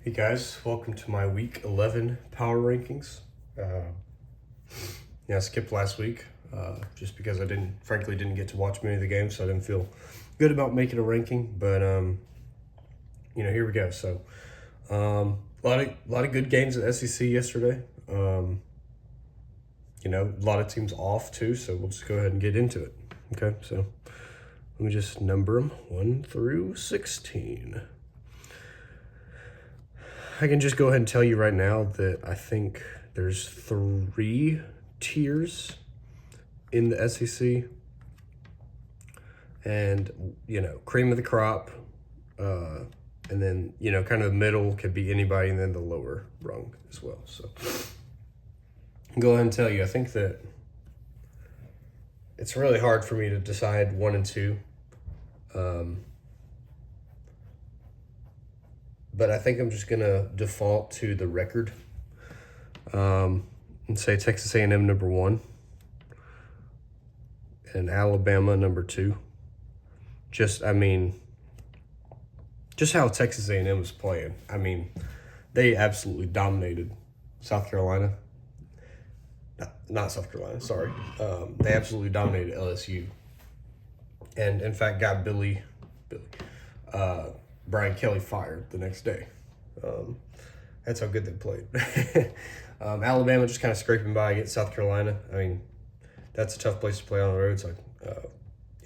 Hey guys, welcome to my week 11 power rankings. I skipped last week just because I frankly didn't get to watch many of the games, so I didn't feel good about making a ranking. But here we go. So a lot of good games at SEC yesterday. A lot of teams off too, so we'll just go ahead and get into it. Okay, so let me just number them 1 through 16. I can just go ahead and tell you right now that I think there's 3 tiers in the SEC. And, cream of the crop. And then, kind of the middle could be anybody, and then the lower rung as well. So I'll go ahead and tell you, I think that it's really hard for me to decide 1 and 2. But I think I'm just going to default to the record and say Texas A&M number 1 and Alabama number 2. Just how Texas A&M was playing. They absolutely dominated South Carolina. Not South Carolina, sorry. They absolutely dominated LSU. And, in fact, got Brian Kelly fired the next day. That's how good they played. Alabama just kind of scraping by against South Carolina. That's a tough place to play on the road, so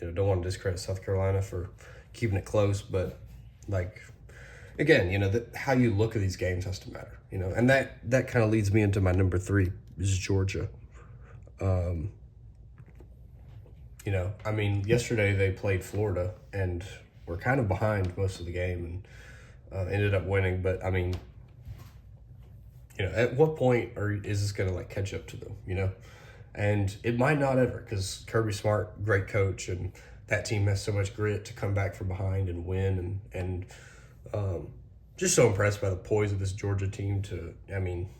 don't want to discredit South Carolina for keeping it close, but again, how you look at these games has to matter, and that kind of leads me into my number 3 is Georgia. Yesterday they played Florida and were kind of behind most of the game and ended up winning. But at what point is this going to catch up to them? And it might not ever, because Kirby Smart, great coach, and that team has so much grit to come back from behind and win. And just so impressed by the poise of this Georgia team to,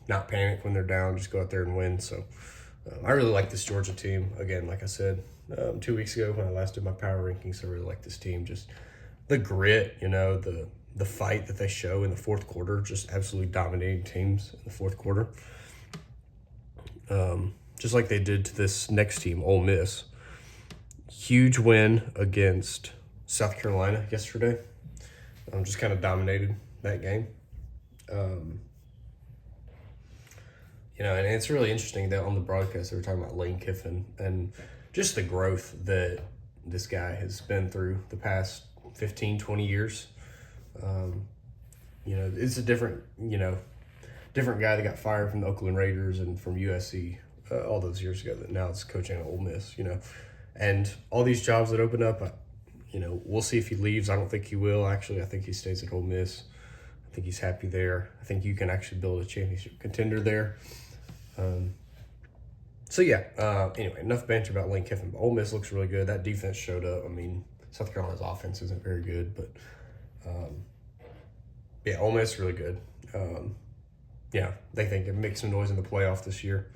not panic when they're down, just go out there and win. So I really like this Georgia team. Again, like I said 2 weeks ago when I last did my power rankings, I really like this team. Just the grit, the fight that they show in the fourth quarter, just absolutely dominating teams in the fourth quarter. Just like they did to this next team, Ole Miss. Huge win against South Carolina yesterday. Just kind of dominated that game. And it's really interesting that on the broadcast they were talking about Lane Kiffin and just the growth that this guy has been through the past 15, 20 years. It's a different guy that got fired from the Oakland Raiders and from USC all those years ago that now is coaching at Ole Miss, and all these jobs that open up, we'll see if he leaves. I don't think he will, actually. I think he stays at Ole Miss. I think he's happy there. I think you can actually build a championship contender there. Anyway, enough banter about Lane Kiffin. But Ole Miss looks really good. That defense showed up. South Carolina's offense isn't very good, but Ole Miss is really good. They think it can make some noise in the playoff this year.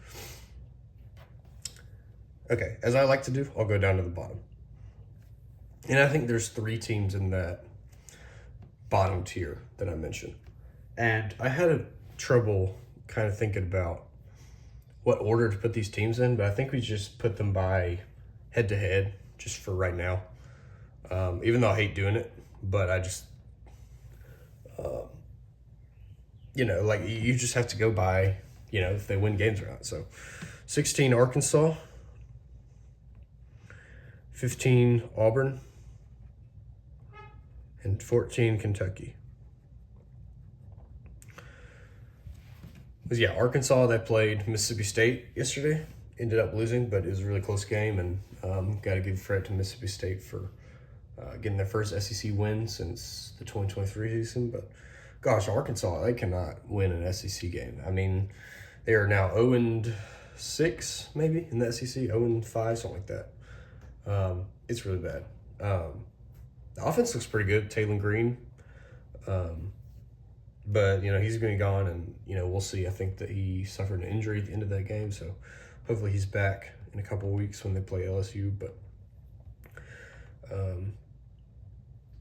Okay, as I like to do, I'll go down to the bottom. And I think there's 3 teams in that bottom tier that I mentioned. And I had trouble kind of thinking about what order to put these teams in, but I think we just put them by head-to-head just for right now. Even though I hate doing it, but I just, you just have to go by, if they win games or not. So 16 Arkansas, 15 Auburn, and 14 Kentucky. Arkansas, they played Mississippi State yesterday. Ended up losing, but it was a really close game, and got to give credit to Mississippi State for getting their first SEC win since the 2023 season. But gosh, Arkansas, they cannot win an SEC game. They are now 0-6 maybe in the SEC, 0-5, something like that. It's really bad. The offense looks pretty good. Taylor Green, but he's going to be gone, and we'll see. I think that he suffered an injury at the end of that game, so hopefully he's back in a couple of weeks when they play LSU. But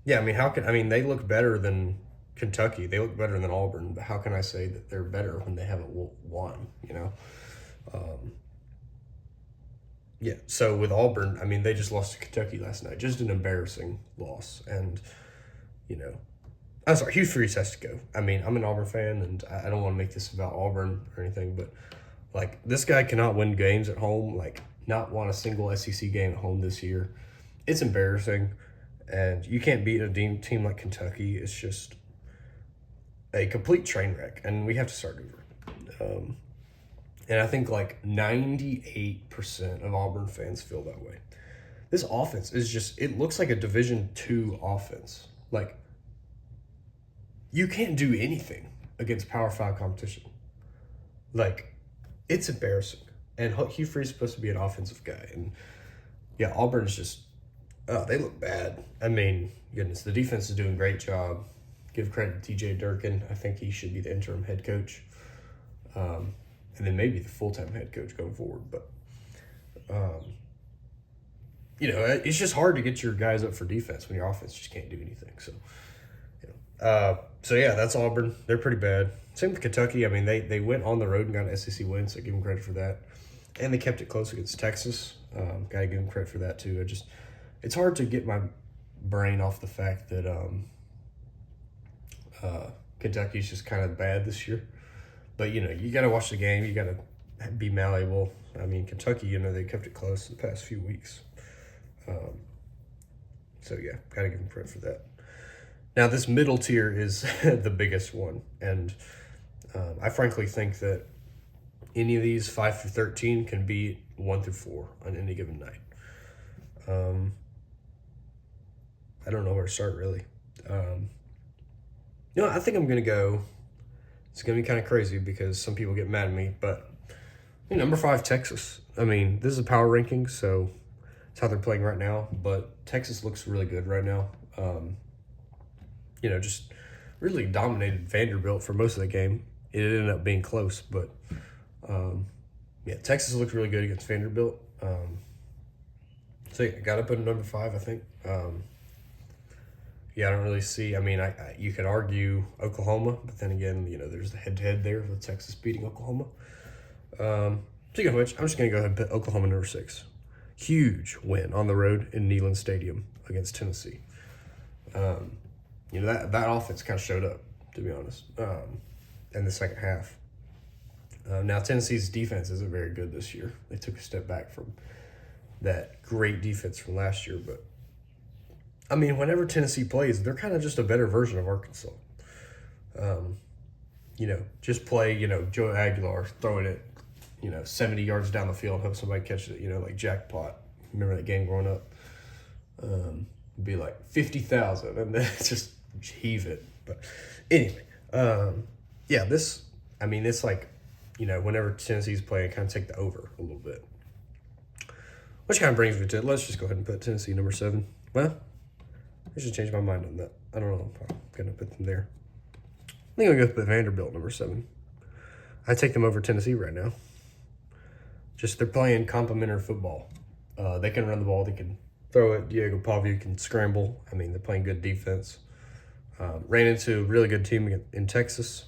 they look better than Kentucky. They look better than Auburn, but how can I say that they're better when they haven't won, you know? Yeah, so with Auburn, I mean, they just lost to Kentucky last night. Just an embarrassing loss. And, you know, I'm sorry, Hugh Freeze has to go. I mean, I'm an Auburn fan, and I don't want to make this about Auburn or anything, but, like, this guy cannot win games at home, like, not won a single SEC game at home this year. It's embarrassing, and you can't beat a team like Kentucky. It's just a complete train wreck, and we have to start over. And I think like 98% of Auburn fans feel that way. This offense is just, it looks like a Division II offense. Like, you can't do anything against Power 5 competition. Like, it's embarrassing. And Hugh Freeze is supposed to be an offensive guy. And yeah, Auburn's just, they look bad. I mean, goodness, the defense is doing a great job. Give credit to TJ Durkin. I think he should be the interim head coach. And then maybe the full-time head coach going forward. But, you know, it's just hard to get your guys up for defense when your offense just can't do anything. So, yeah, that's Auburn. They're pretty bad. Same with Kentucky. I mean, they went on the road and got an SEC win, so give them credit for that. And they kept it close against Texas. Got to give them credit for that, too. It's hard to get my brain off the fact that Kentucky's just kind of bad this year. But, you know, you got to watch the game. You got to be malleable. I mean, Kentucky, you know, they kept it close the past few weeks. So, yeah, got to give them credit for that. Now, this middle tier is the biggest one. And I frankly think that any of these 5 through 13 can beat 1 through 4 on any given night. I don't know where to start, really. You know, I think I'm going to go. It's going to be kind of crazy because some people get mad at me, but you know, number 5, Texas. I mean, this is a power ranking, so it's how they're playing right now, but Texas looks really good right now. You know, just really dominated Vanderbilt for most of the game. It ended up being close, but yeah, Texas looked really good against Vanderbilt. So yeah, got up at number 5, I think. Yeah, I don't really see. I mean, you could argue Oklahoma, but then again, you know, there's the head-to-head there with Texas beating Oklahoma. Speaking of which, I'm just going to go ahead and put Oklahoma number 6. Huge win on the road in Neyland Stadium against Tennessee. You know, that offense kind of showed up, to be honest, in the second half. Now, Tennessee's defense isn't very good this year. They took a step back from that great defense from last year, but I mean, whenever Tennessee plays, they're kind of just a better version of Arkansas. You know, just play, you know, Joe Aguilar throwing it, you know, 70 yards down the field, hope somebody catches it, you know, like jackpot. Remember that game growing up? It'd be like 50,000 and then just heave it. But anyway, yeah, it's like, you know, whenever Tennessee's playing, kind of take the over a little bit. Which kind of brings me to, let's just go ahead and put Tennessee number 7. Well, I should change my mind on that. I don't know if I'm going to put them there. I think I'm going to put Vanderbilt number 7. I take them over Tennessee right now. Just they're playing complementary football. They can run the ball. They can throw it. Diego Pavia can scramble. I mean, they're playing good defense. Ran into a really good team in Texas.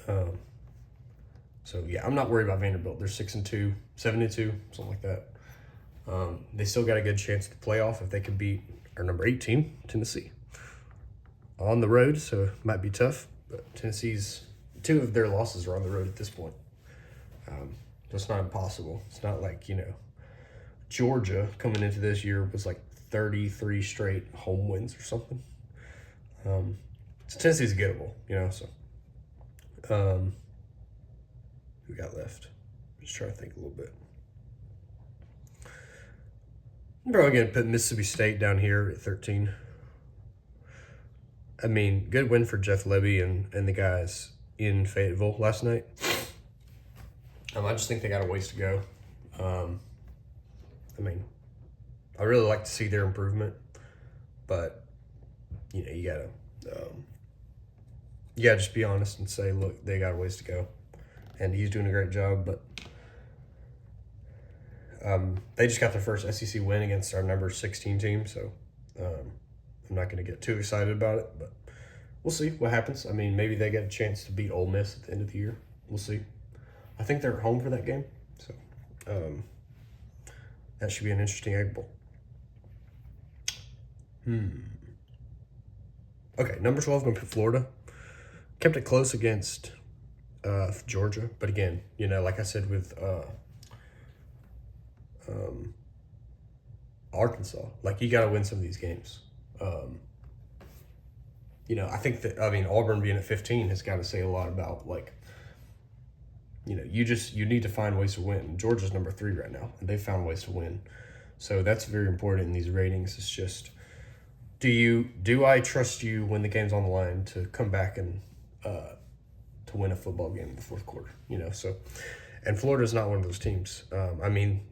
So, yeah, I'm not worried about Vanderbilt. They're 6-2, 7-2, something like that. They still got a good chance to playoff if they could beat our number 8 team, Tennessee. On the road, so it might be tough. But Tennessee's 2 of their losses are on the road at this point. So it's not impossible. It's not like, you know, Georgia coming into this year was like 33 straight home wins or something. So Tennessee's gettable, you know, so. Who we got left? Just trying to think a little bit. I'm probably going to put Mississippi State down here at 13. I mean, good win for Jeff Lebby and the guys in Fayetteville last night. I just think they got a ways to go. I mean, I really like to see their improvement, but you know, you gotta just be honest and say, look, they got a ways to go, and he's doing a great job. But they just got their first SEC win against our number 16 team, so I'm not going to get too excited about it, but we'll see what happens. I mean, maybe they get a chance to beat Ole Miss at the end of the year. We'll see. I think they're at home for that game, so that should be an interesting Egg Bowl. Okay, number 12, going to put Florida. Kept it close against Georgia, but again, like I said with Arkansas, like you got to win some of these games. I think that Auburn being at 15 has got to say a lot about you need to find ways to win. Georgia's number 3 right now, and they found ways to win, so that's very important in these ratings. It's just, do I trust you when the game's on the line to come back and to win a football game in the fourth quarter? So. And Florida's not one of those teams.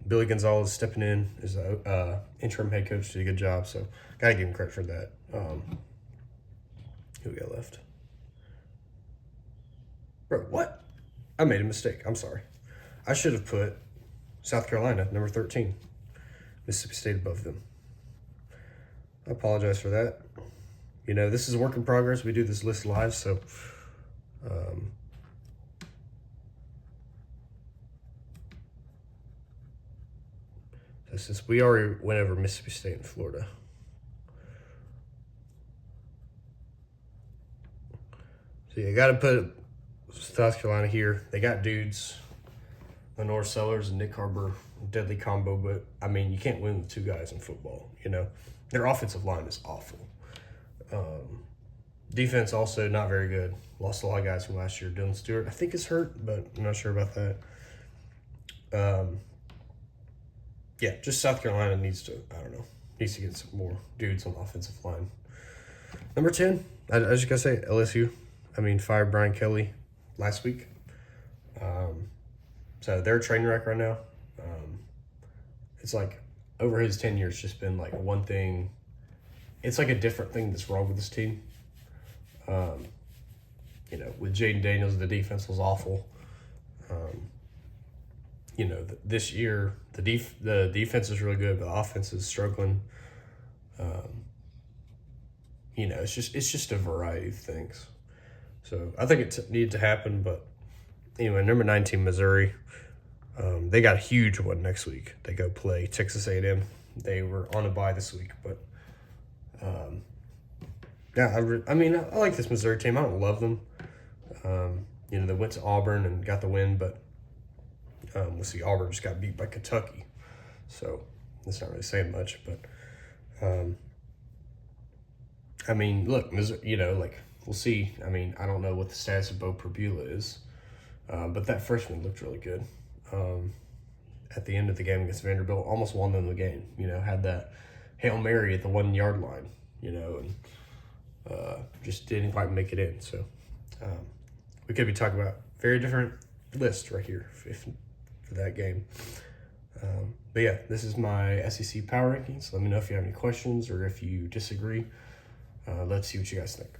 Billy Gonzalez stepping in as an interim head coach, did a good job, so got to give him credit for that. Who we got left? Bro, what? I made a mistake. I'm sorry. I should have put South Carolina, number 13. Mississippi State above them. I apologize for that. This is a work in progress. We do this list live, so... since we already went over Mississippi State and Florida. So you got to put South Carolina here. They got dudes, Lenore Sellers and Nick Harbor, deadly combo, but you can't win with 2 guys in football, Their offensive line is awful. Defense also not very good. Lost a lot of guys from last year. Dylan Stewart, I think, is hurt, but I'm not sure about that. Yeah, just South Carolina needs to get some more dudes on the offensive line. Number 10, I just got to say, LSU. Fired Brian Kelly last week. So they're a train wreck right now. It's like over his tenure, it's just been like one thing. It's like a different thing that's wrong with this team. With Jaden Daniels, the defense was awful. This year the defense is really good, but the offense is struggling. It's just a variety of things. So I think it needed to happen, but anyway, number 19, Missouri. They got a huge one next week. They go play Texas A&M. They were on a bye this week, but I like this Missouri team. I don't love them. They went to Auburn and got the win, but we'll see. Auburn just got beat by Kentucky, so that's not really saying much. But look, Missouri, we'll see. I don't know what the status of Bo Perbula is, but that freshman looked really good. At the end of the game against Vanderbilt, almost won them the game. Had that Hail Mary at the 1 yard line. And just didn't quite make it in. So we could be talking about very different list right here for that game. But yeah, this is my SEC power rankings. Let me know if you have any questions or if you disagree. Let's see what you guys think.